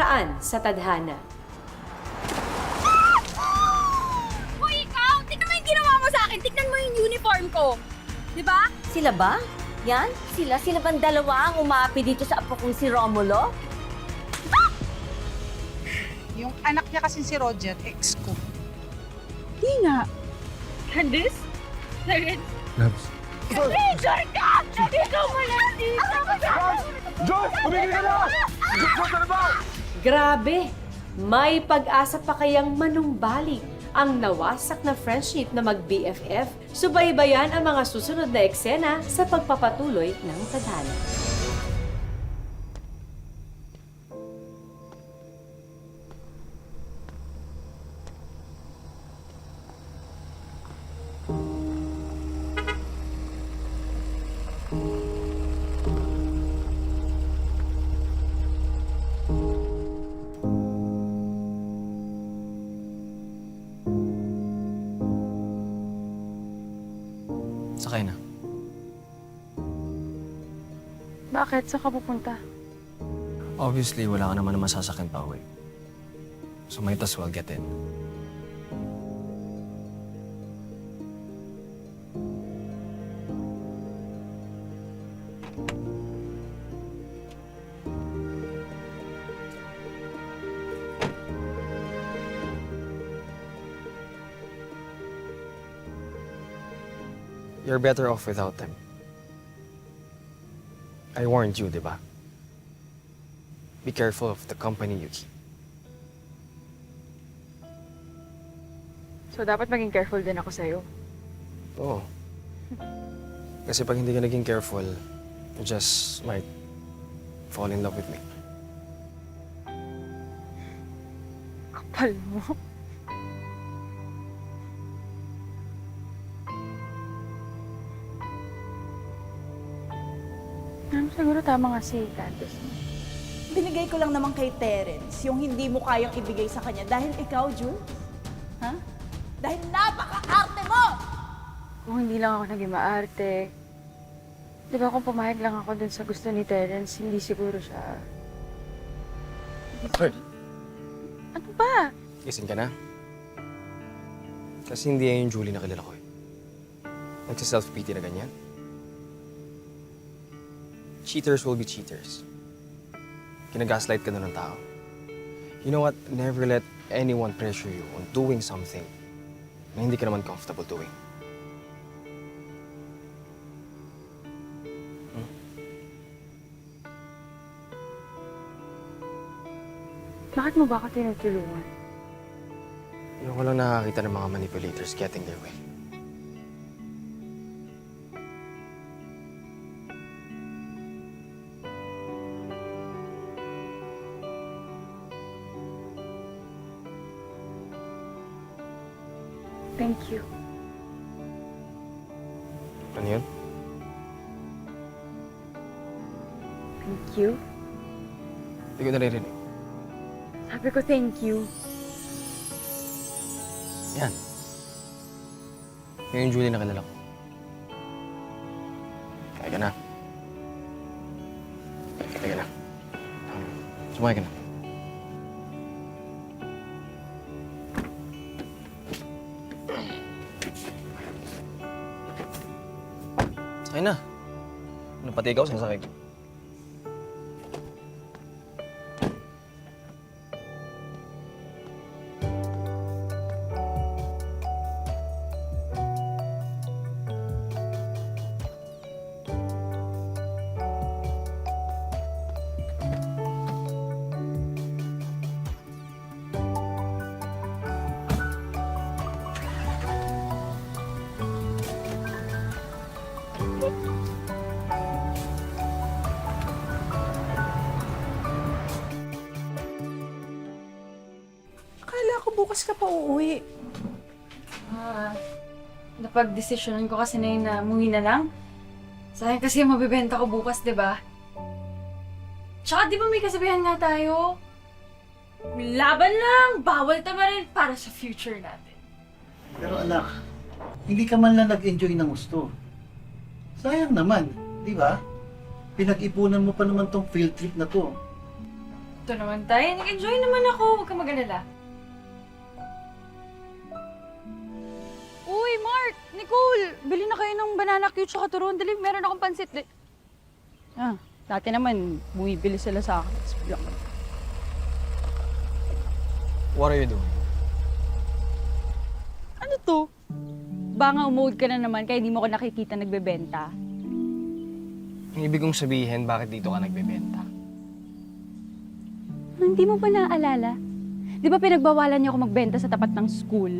nakaraan sa tadhana. Hoy, ikaw! Tignan mo yung ginawa mo sa akin! Tignan mo yung uniform ko! Diba? Sila ba? Yan? Sila bang dalawa ang umaapi dito sa apo kong si Romulo? Yung anak niya kasi si Roger, ex ko. Di nga. Candice? Clarence? Labs. Ranger ka! Nandito mo na dito! Diyos! Tumigil ka na! Diyos, ano ba? Grabe! May pag-asa pa kayang manumbalik ang nawasak na friendship na mag-BFF. Subaybayan ang mga susunod na eksena sa pagpapatuloy ng tadhana. Sakay na. Bakit? Saan ka pupunta? Obviously, wala ka naman na masasakyan pa uwi. So might as well get in. You're better off without them. I warned you, di ba? Be careful of the company you keep. So, dapat maging careful din ako sa'yo. Oo. Kasi pag hindi ka naging careful, you just might fall in love with me. Kapal mo. Siguro tama nga si Candice. Binigay ko lang naman kay Terence yung hindi mo kayang ibigay sa kanya dahil ikaw, Jules. Ha? Dahil napaka-arte mo! Kung hindi lang ako naging maarte, di ba kung pumayag lang ako dun sa gusto ni Terence, hindi siguro siya... Hoy, Ano ba? gising ka na? Kasi hindi yan yung Julie na kilala ko eh. Nagsa-self-pity na ganyan. Cheaters will be cheaters. Kinagaslight ka na ng tao. You know what? Never let anyone pressure you on doing something na hindi ka naman comfortable doing. Bakit mo ba ako tinutulungan? Ayoko lang nakakita ng mga manipulators getting their way. Thank you. Ano yun? Thank you? Hindi ko naririnig. Sabi ko thank you. Yan. Yan yung Julie na kilala ko. Kaya ka na. Kaya ka na. Sumakay ka na. Sakay na. Ano pati ikaw, sinasakay ko. Akala ko bukas ka pa uuwi. Napag-desisyonan ko kasi na yun na umuwi na lang. Sayang kasi mabibenta ko bukas, di ba? Tsaka di ba may kasabihan nga tayo? Laban lang! Bawal tamarin para sa future natin. Pero anak, hindi ka man lang nag-enjoy ng gusto. Sayang naman, di ba? Pinag-ipunan mo pa naman tong field trip na to. Ito naman tayo. Nag-enjoy naman ako. Huwag ka mag-alala. Uy, Mark! Nicole! Bili na kayo ng banana cute sa turon. Dali, meron akong pansit. Dati naman, bumibili sila sa akin. What are you doing? Ano to? Baka umuod ka na naman kaya hindi mo ko nakikita nagbebenta. Ang ibig kong sabihin, bakit dito ka nagbebenta? Hindi mo ba naaalala? Di ba pinagbawalan niyo ako magbenta sa tapat ng school?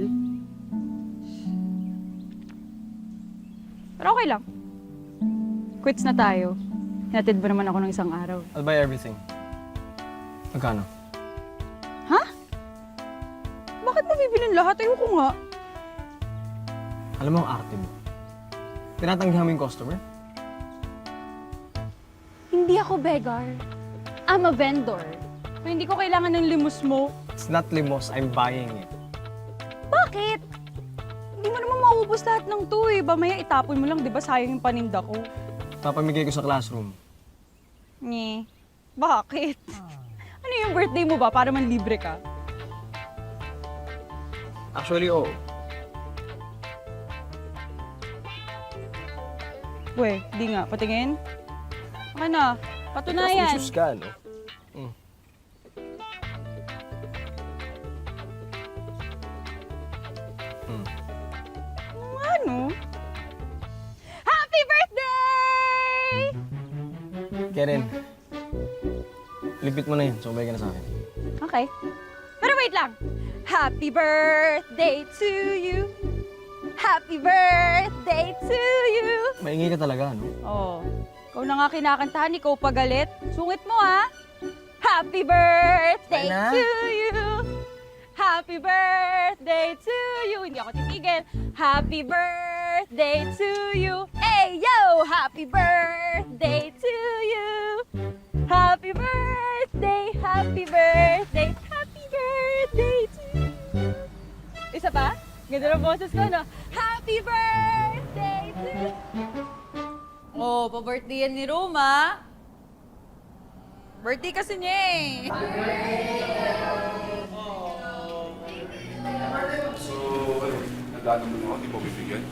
Pero okay lang. Quits na tayo. Hinatid ba naman ako ng isang araw? I'll buy everything. Magkano? Bakit mo bibilin lahat? Ayoko nga. Alam mo ang arte mo. Tinatanggihan mo yung customer? Hindi ako beggar. I'm a vendor. So, hindi ko kailangan ng limos mo. It's not limos, I'm buying it. Bakit? Hindi mo naman maubos lahat ng to eh. Mamaya itapon mo lang, di ba? Sayang yung paninda ko. Papamigay ko sa classroom. Nye. Bakit? Ano yung birthday mo ba? Para man libre ka? Actually, oo. We, di nga. Patingin. Ano? Patunayan. Sus ka, no? Ano? Happy birthday! Karen, lipit mo na yun. Sumabay ka na sa akin. Okay. Pero wait lang. Happy birthday to you. Happy birthday to you. Maingay ka talaga, no? Oh. Ikaw na nga kinakantahan, ikaw pagalit. Sungit mo, ha? Happy birthday Ay na. to you. Happy birthday to you. Hindi ako titigil. Happy birthday to you. Hey, yo! Happy birthday to you. Happy birthday, happy birthday, happy birthday to you. Isa pa? Ganda ng boses ko, no? Happy birthday to you. Oh, pa-birthday yan ni Roma. Birthday kasi niya eh. So, nadaan mo naman, di mo bibigyan?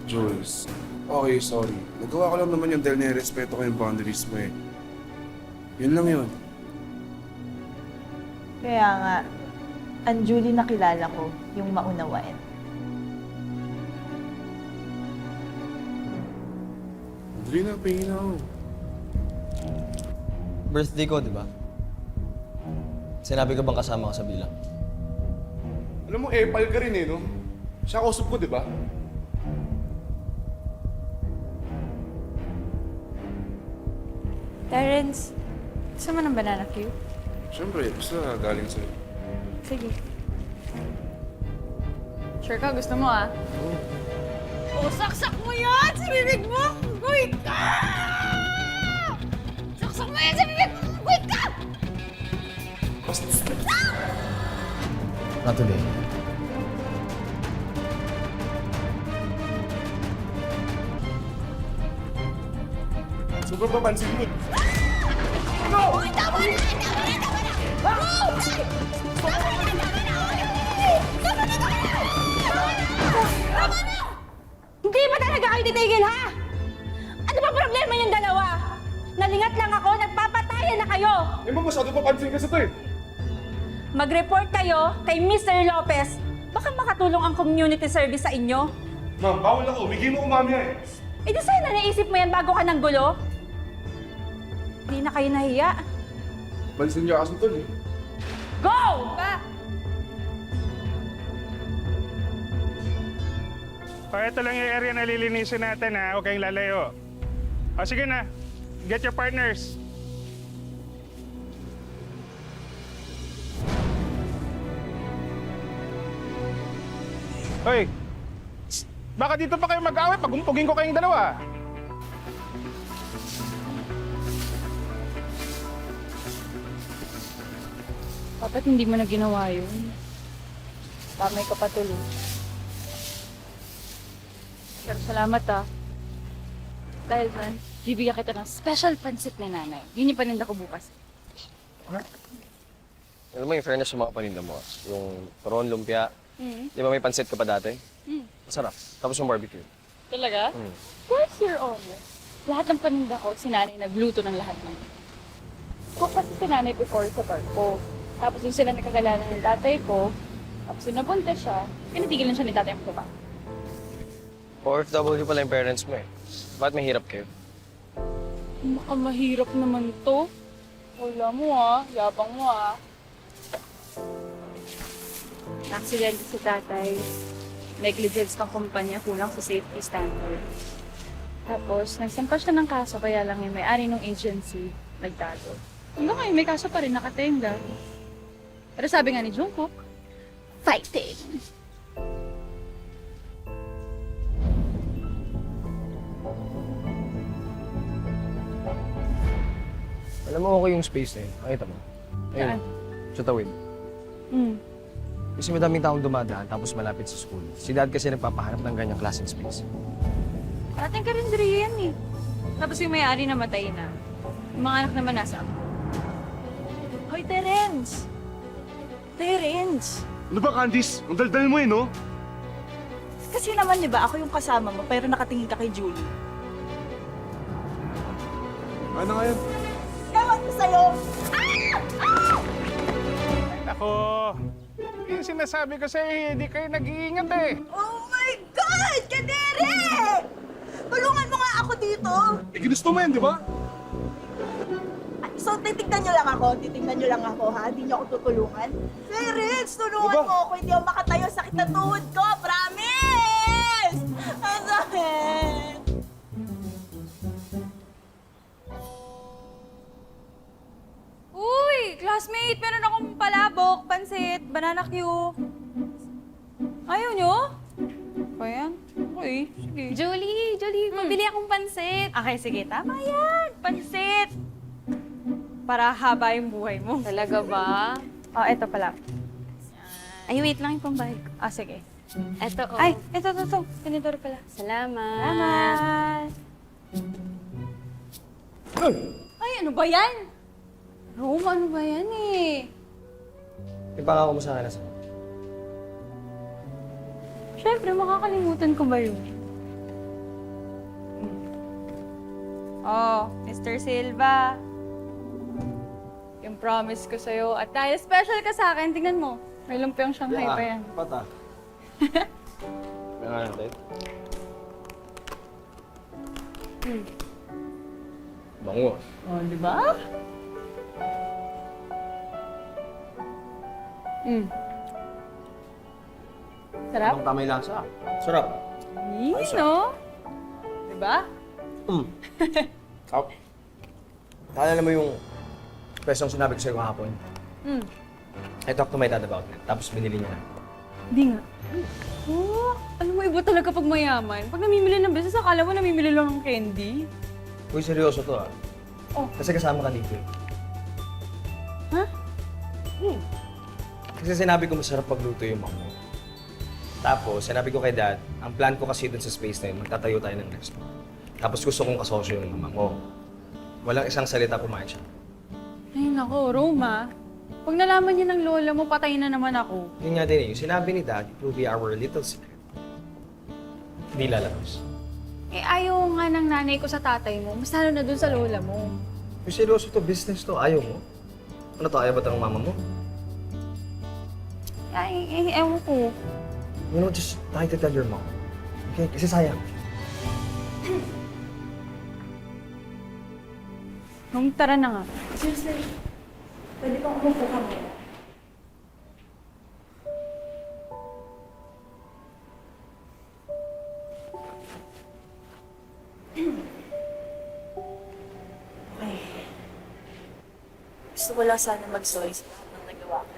Jules, okay, sorry. Nagawa ko lang naman yung dahil nire-respeto ko yung boundaries mo eh. Yun lang yun. Kaya nga, ang Julie na kilala ko, yung maunawain. Dali na, pahingin ako. Birthday ko, di ba? Sinabi ko bang kasama ka sa bilang? Alam mo, epal ka rin eh, no? Siya kausap ko, di ba? Terrence, gusto mo ng banana cue? Siyempre, basta galing sa'yo. Sige. Sure ka? Gusto mo ah? Oh, saksak mo yan sa bibig mo! Wait ka! Saksak mo yan sa bibig mo! Wait ka! Not today. Sobrang papansin mo. Uy, tama na! Tama na! Tama na! Oh! Tama na! Tama na! Tama na! Tama na! Hindi ba talaga kayo titigil, ha? Ano ba problema yung dalawa? Nalingat lang ako, nagpapatayan na kayo! Eh, ma'am, masyado papansin ka sa to eh. Mag-report kayo kay Mr. Lopez. Baka makatulong ang community service sa inyo. Ma'am, bawal ako. Umigay mo kumamya eh. Eh di sana naisip mo yan bago ka ng gulo? Di na kayo nahiya. Pansin niyo kasi tol eh. Go! Ito lang yung area na lilinisin natin ha. Huwag kayong lalayo. O sige na. Get your partners. Hoy! Baka dito pa kayo mag-away pag umpugin ko kayong dalawa. Dapat hindi mo na ginawa yun. Tamay ka pa tuloy. Pero salamat ah. Dahil dyan, bibigyan kita ng special pansit ni nanay. Yun yung paninda ko bukas. Alam mo yung fairness sa mga paninda mo. Yung turon, lumpia. Di ba may pansit ka pa dati? Masarap. Tapos yung barbecue. Talaga? Of course, Your Honor. Lahat ng paninda ko, si nanay nagluto ng lahat ng. Cook kasi si nanay before sa barko. Tapos yung sila nakakilala ng tatay ko, tapos yung nabunta siya, pinatigilan siya ni tatay ang trabaho. OFW pala yung parents mo eh. Bakit mahirap kayo? Baka mahirap naman to. Wala mo yabang mo Accident si tatay. Negligence ng kumpanya kulang sa safety standard. Tapos, nagsampa siya ng kaso kaya lang yung may-ari ng agency nagtago. Hanggang ngayon, may kaso pa rin nakatenga. Pero sabi nga ni Jungkook, fighting! Alam mo okay yung space na yun. Nakita mo? Ayun. Sa tawid. Kasi madaming taong dumadaan tapos malapit sa school. Si dad kasi nagpapahanap ng ganyang klaseng space. Ating karinderiya yan eh. Tapos yung may-ari namatay na. Yung mga anak naman nasa. Hoy, Terence! Terence! Ano ba, Candice? Ang daldal mo eh, no? Kasi naman, di ba, ako yung kasama mo, pero nakatingin ka kay Julie. Ano nga yan? Ewan ko sa'yo! Ako, yung sinasabi ko sa'yo, hindi kayo nag-iingat eh. Oh my God! Kadere! Tulungan mo nga ako dito! Eh, ginusto mo yan, di ba? So, titignan nyo lang ako? Titignan nyo lang ako, ha? Hindi nyo ako tutulungan? Terence, tulungan mo ako. Hindi ako makatayo. Sakit na tuhod ko. Promise! Ang sakit! Uy! Classmate! Meron akong palabok, pansit, banana Q. Ayaw nyo? Ayan. Okay, sige. Julie, mabili akong pansit. Okay, sige. Tama yan. Pansit! Para haba yung buhay mo. Talaga ba? Eto pala. Ay, wait lang yung pambayad ko. Sige. Eto, oh. Ay, ito. Ganito pala. Salamat. Salamat! Ay, ano ba yan? Rome, ano ba yan eh? Ipangako mo sa akin na sa'yo. Siyempre, makakalimutan ko ba yun? Oh, Mr. Silva. Yung promise ko sa'yo. At dahil special ka sa akin, tingnan mo. May lumpiang Shanghai pa yan. Pata. May nga natin. Bango. Oh, di ba? Sarap? Ang tama yung lasa. Sarap. No? Di ba? Naalala mo yung presong sinabi ko sa'yo kahapon? I talked to my dad about it. Tapos binili niya na. Hindi nga. Oh, alam mo, iba talaga pag mayaman. Pag namimili ng business, akala mo namimili lang ng candy. Uy, seryoso to ah. Oh. Kasi kasama ka dito eh. Ha? Kasi sinabi ko masarap magluto yung mom mo. Tapos, sinabi ko kay dad, ang plan ko kasi dun sa space na yun, magtatayo tayo ng restaurant. Tapos gusto kong kasosyo yung mama mo. Walang isang salita pumayag siya. Ay, nako, Roma. Pag nalaman niya ng lola mo, patay na naman ako. Yun nga din eh, yung sinabi ni dad, it will be our little secret. Hindi lalabas. Eh, ayaw nga ng nanay ko sa tatay mo. Mas lalo na dun sa lola mo. Uy, seryoso to, business to, ayaw mo? Ano to, ayaw ba ito ng mama mo? Ay, ewan ko. You know, just try to tell your mom. Okay? Kasi sayang. Nung tara na nga. Seriously, pwede bang umupo ka mo? Okay. Gusto ko lang sana mag-sorry sa lahat ng nagawa ko.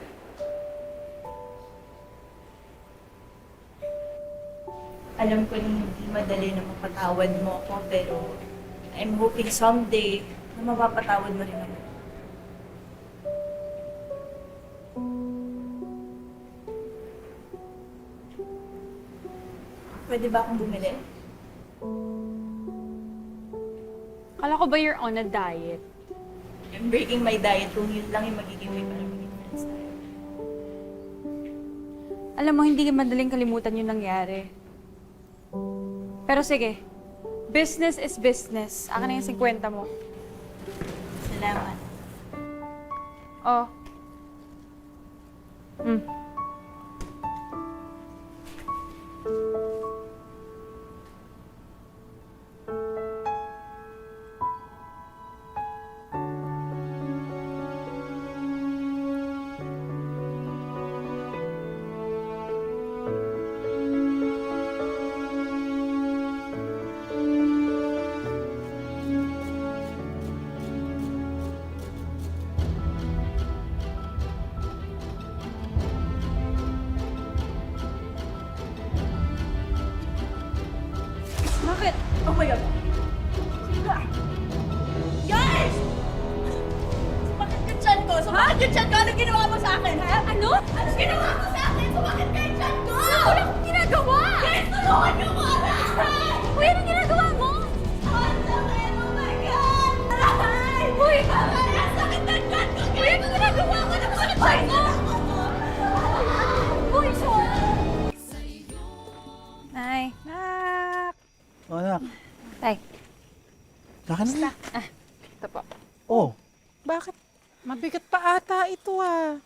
Alam ko na hindi madali na mapatawad mo ako, pero I'm hoping someday na mapapatawad mo rin ako. Pwede ba akong bumili? Akala ko ba you're on a diet? I'm breaking my diet kung yun lang yung magiging way para maging friends tayo. Alam mo, hindi madaling kalimutan yung nangyari. Pero sige, business is business. Akin na yung 50 mo. Salamat. Oh. Bakit? Oh my God! Guys! Sumakit yung tiyan ko! Sumakit yung tiyan ko! Anong ginawa mo sa akin, ha? Ano? Anong ginawa mo sa akin? Sumakit ka yung tiyan ko! Wala akong ginagawa! Guys, tulungan niyo ko! Aray! Uy, anong ginagawa mo? Ang sakit! Oh my God! Aray! Uy, aray! Ang sakit ng tiyan ko! Uy, anong ginagawa mo? Napakit tiyan ko! Uy, sorry! Nay. O anak, Tay. naka na. Ito po. Oh, bakit? Mabigat pa ata ito ah.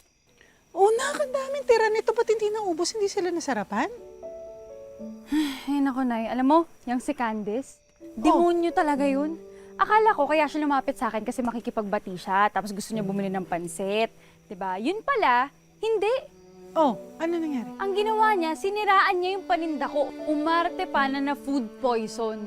Nak, ang daming tira nito. Ba't hindi naubos? Hindi sila nasarapan? Ay, naku, Nay. Alam mo, yung si Candice, demonyo talaga yun. Akala ko kaya siya lumapit sa akin kasi makikipagbati siya, tapos gusto niya bumili ng pansit. 'Di ba? Yun pala, hindi. Oh, ano nangyari? Ang ginawa niya, siniraan niya yung paninda ko. Umarte pa na food poison.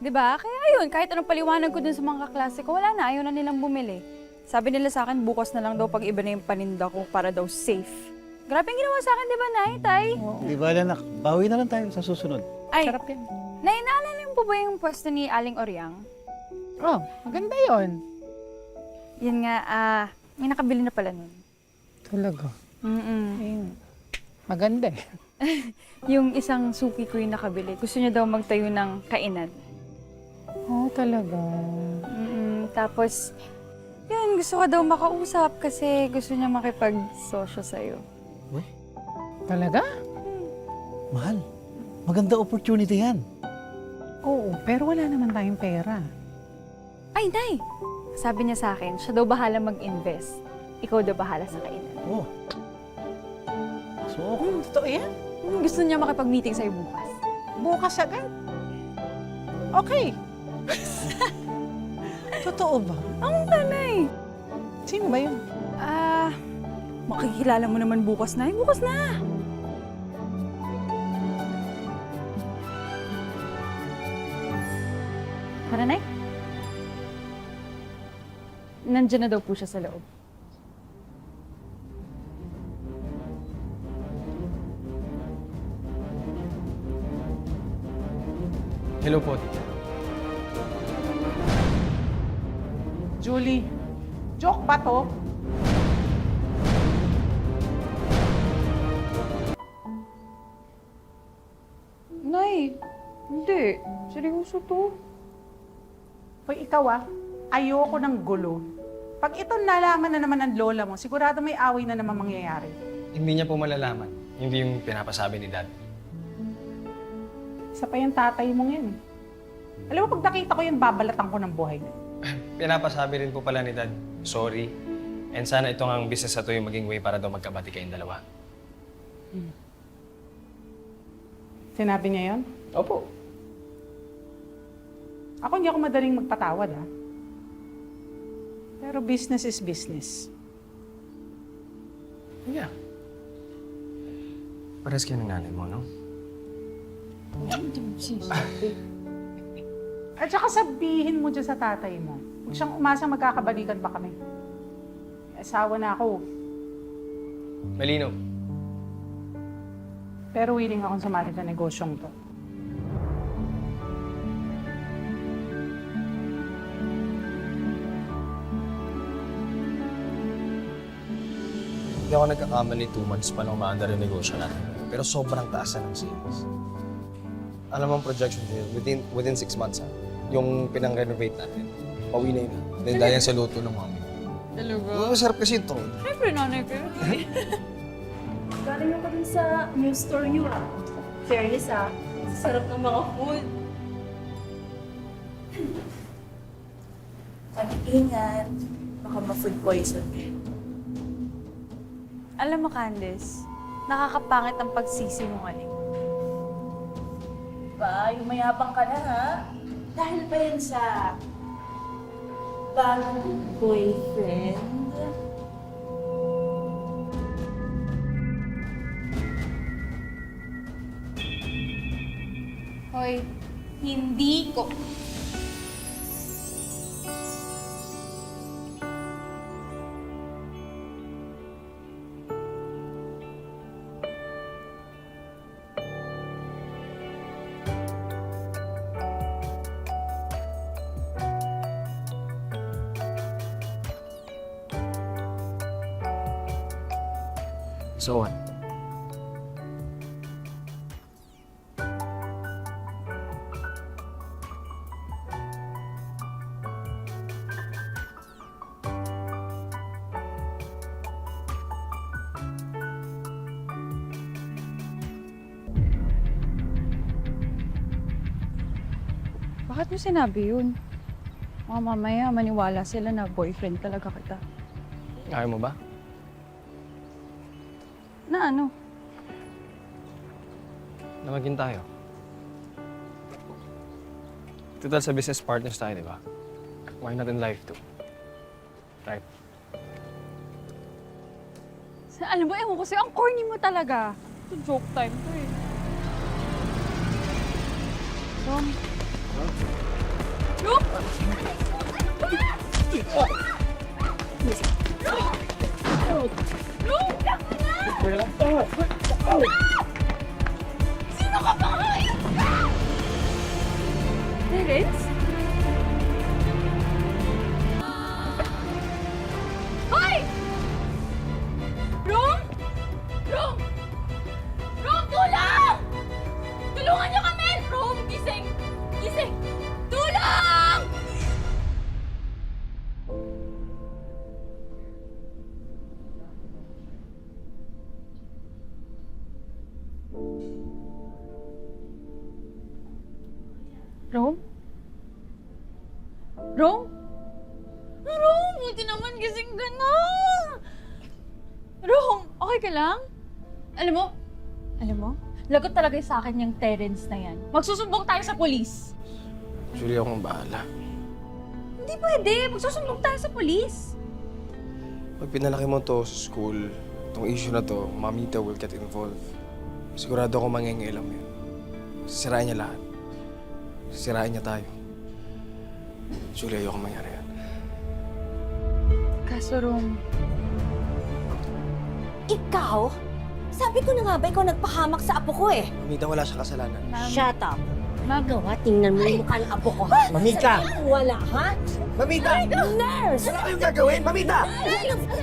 'Di ba? Kaya ayun, kahit anong paliwanag ko dun sa mga kaklase ko, wala na, ayaw na nilang bumili. Sabi nila sa akin, bukas na lang daw pag iba na yung paninda ko para daw safe. Grabe ang ginawa sa akin, di ba, Nay, Tay? Di ba, anak? Bawi na lang tayo sa susunod. Ay, Sarap yan. Nay, naalala mo po ba yung pwesto ni Aling Oryang? Oh, maganda yon. Yan nga, may nakabili na pala nun. Talaga. Mm-mm. Maganda eh. Yung isang suki ko yung nakabili. Gusto niya daw magtayo ng kainan. Oh, talaga. Tapos, yun, gusto ka daw makausap kasi gusto niya makipag-sosyo sa'yo. Talaga? Mahal, maganda opportunity yan. Oo, pero wala naman tayong pera. Ay, Nay! Sabi niya sa akin, siya daw bahala mag-invest. Ikaw daw bahala sa kainan. Oh. So, Totoo yan? Gusto niya makipag-meeting sa'yo bukas. Bukas agad? Okay. Totoo ba? Ang Nay! Sino ba yun? Makikilala mo naman bukas, Nay. Bukas na! Tara, Nay. Nandiyan na daw po siya sa loob. Hello po. Julie, joke ba to? Nay, hindi. Seryoso to. Hoy, ikaw ayoko ng gulo. Pag ito nalaman na naman ng lola mo, sigurado may away na naman mangyayari. Hindi niya po malalaman. Hindi yung pinapasabi ni Dad. Isa pa yung tatay mong yan. Alam mo, pag nakita ko yan, babalatan ko ng buhay. Pinapasabi rin po pala ni Dad, sorry. And sana ito ang business na to yung maging way para daw magkabati kayong dalawa. Sinabi niya yon? Opo. Ako hindi ako madaling magpatawad, Pero business is business. Yeah. Pares kayo ng nanay mo, no? At saka sabihin mo dyan sa tatay mo, huwag siyang umasang magkakabalikan pa kami. May asawa na ako, Malino. pero willing akong sumali sa negosyong to. Hindi ako nagkakamali 2 months pa lang umaandar yung negosyo natin. Pero sobrang taas na ng sales. Alam mo ang projection ko yun, within 6 months, Yung pinang-renovate natin. Pauwi na yun. Then dahil sa luto ng mami. Talaga? Oo, masarap kasi ito. Siyempre, nanay ko yun. Galing ako dun sa new store niyo ah. Fairness ah. Sarap ng mga food. Mag-ingat. Baka ma-food poison. Alam mo, Candice, nakakapangit ang pagsisinungaling. Ba, yumayabang ka na ha? Dahil ba yan sa bagong boyfriend? Hoy, hindi ko. So what? Bakit mo sinabi yun? Baka mamaya maniwala sila na boyfriend talaga kita. Ayaw mo ba? Na ano? Na maging tayo. Total sa business partners tayo, di ba? Why not in life too? Right? Alam mo, ewan ko sa'yo, ang corny mo talaga. Ito joke time to eh. Rom? Rom? Sino ka ba? Hayop ka! Terence? Hoy! Rom! Rom! Rom, tulong! Tulungan niyo kami! Rom, gising! Gising! Tulong! Rom? Rom? Rom, buti naman gising ka na! Rom, okay ka lang? Alam mo, lagot talaga sa akin yung Terence na yan. Magsusumbong tayo sa polis. Actually, ako ang bahala. Hindi pwede, magsusumbong tayo sa polis. Pag pinalaki mo to sa school, itong issue na to, Mamita will get involved. Sigurado ako mangingilam yun. Sisirain niya lahat. Sisirain niya tayo. Julie, ayoko mangyari yan. Kaso, Rom, Ikaw? Sabi ko na nga ba ikaw nagpahamak sa apo ko eh. Mamita, wala siyang kasalanan. Shut up. Magawa, tingnan mo yung mukha ng apo ko. Mamita! Sabihin mo wala, ha? Mamita! Nurse! Wala kayong gagawin! Mamita!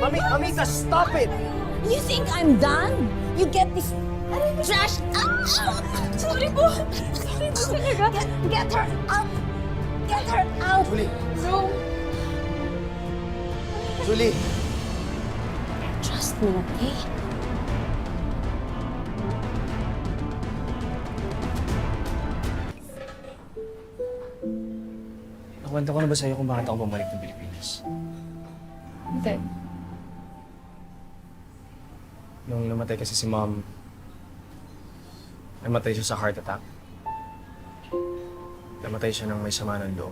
Mamita, stop it! You think I'm done? You get this trash out! Sorry po! Sorry po talaga. Get her out! Get her out! Julie! Rom! Julie! Trust me, okay? Nakwento ko na ba sa'yo kung bakit ako bumalik ng Pilipinas? hindi. Nung namatay kasi si Mom, namatay siya sa heart attack. Namatay siya ng may sama ng loob.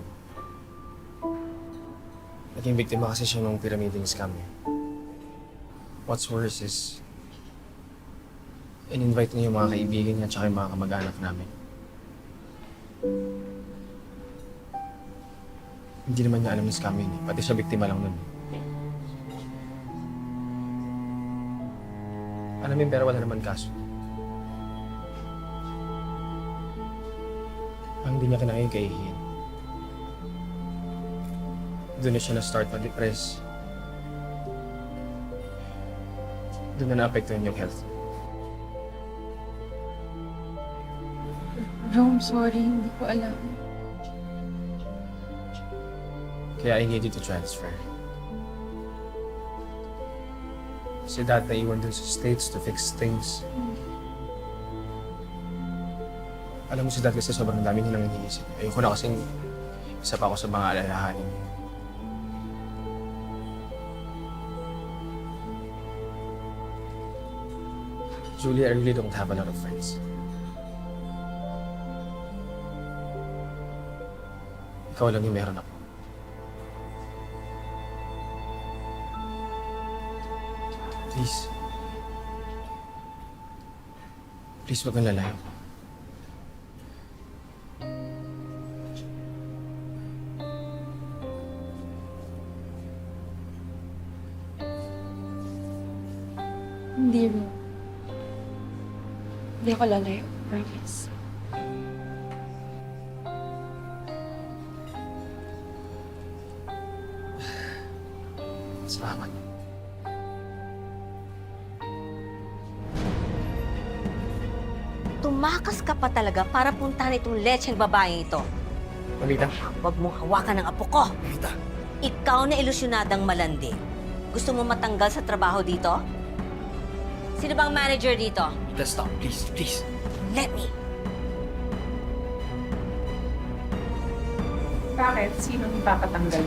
Naging biktima kasi siya ng pyramiding scam niya. What's worse is, in-invite niya yung mga kaibigan niya at yung mga kamag-anak namin. Hindi naman niya alam na scam yun eh. Pati siya biktima lang nun. Alam yun, pero wala naman kaso. Ang hindi niya kinaya yung kaihiyan. Doon na siya na-start ma-depress. Doon na na-apektuhan yung health. Rom, sorry, hindi ko alam. Kaya I needed to transfer. Si Dad naiwan dun sa States to fix things. Alam mo si Dad kasi sobrang dami nilang iniisip. Ayoko na kasing isa pa ako sa mga alalahanin. Julie, I really don't have a lot of friends. Ikaw lang yung meron ako. Please. Please, wag kang lalayo. Hindi rin. Hindi ako lalayo. Promise. Salamat. Tumakas ka pa talaga para puntahan itong lecheng babaeng ito. Mamita. Huwag mong hawakan ang apo ko. Mamita. Ikaw na ilusyonadang malandi. Gusto mo matanggal sa trabaho dito? Sino bang manager dito? Mamita, stop. Please, please. Let me. Bakit? Sinong ipapatanggal?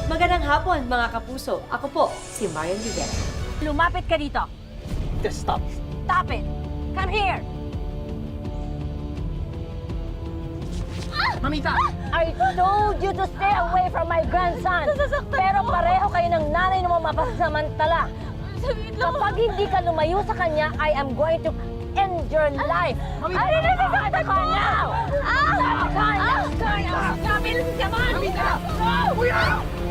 Magandang hapon, mga kapuso. Ako po, si Marian Rivera. Lumapit ka dito. Just stop. Stop it! Come here! Mamita! I told you to stay away from my grandson! Pero pareho kayo ng nanay mo mapasamantala. Kapag hindi ka lumayo sa kanya, I am going to end your life! I really got ka now! Stop it! Come on! Come on!